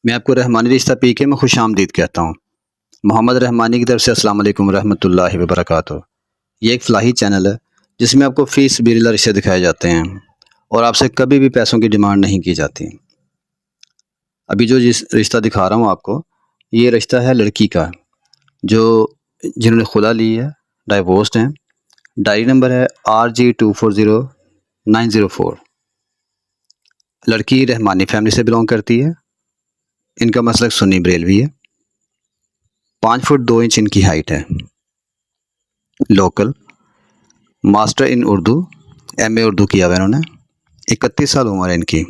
मैं आपको रहमानी रिश्ता पीके में खुश आमदीद कहता हूँ। मोहम्मद रहमानी की तरफ से अस्सलाम वालेकुम रहमतुल्लाहि व बरकातुहू। ये एक फ़लाही चैनल है जिसमें आपको फ़ी सबिलिल्लाह रिश्ते दिखाए जाते हैं और आपसे कभी भी पैसों की डिमांड नहीं की जाती। अभी जो जिस रिश्ता दिखा रहा हूँ आपको, ये रिश्ता है लड़की का जो जिन्होंने खुला ली है, डाइवोर्स्ड हैं। डायरी नंबर है RG240904। लड़की रहमानी फैमिली से बिलोंग करती है। इनका मसलक सुन्नी बरेलवी है। 5 फुट 2 इंच इनकी हाइट है। Local, master in Urdu, MA Urdu किया हुआ है इन्होंने। 31 साल उम्र है इनकी।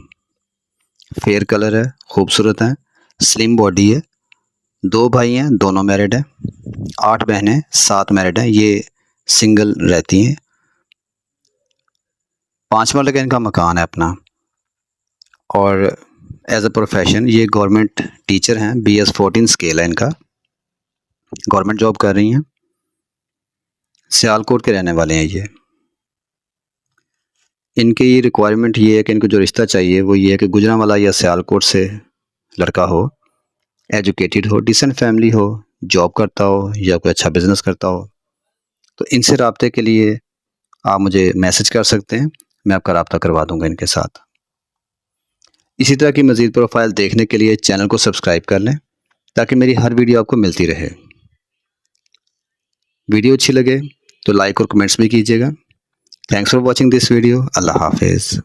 फेयर कलर है, खूबसूरत हैं, स्लिम बॉडी है। 2 भाई हैं, दोनों मैरिड हैं। 8 बहनें, 7 मैरिड हैं, ये सिंगल रहती हैं। 5 मरले का इनका मकान है अपना। और एज अ प्रोफेशन ये गवर्नमेंट टीचर हैं। BS14 स्केल है इनका। गवर्नमेंट जॉब कर रही हैं। सियालकोट के रहने वाले हैं ये। इनकी ये रिक्वायरमेंट ये है कि इनको जो रिश्ता चाहिए वो ये है कि गुजरांवाला या सियालकोट से लड़का हो, एजुकेटेड हो, डिसेंट फैमिली हो, जॉब करता हो या कोई अच्छा बिजनेस करता हो। तो इनसे रब्ते के लिए आप मुझे मैसेज कर सकते हैं, मैं आपका रब्ता करवा दूंगा इनके साथ। इसी तरह की मज़ीद प्रोफाइल देखने के लिए चैनल को सब्सक्राइब कर लें ताकि मेरी हर वीडियो आपको मिलती रहे। वीडियो अच्छी लगे तो लाइक और कमेंट्स भी कीजिएगा। Thanks for watching this video. अल्लाह हाफिज़।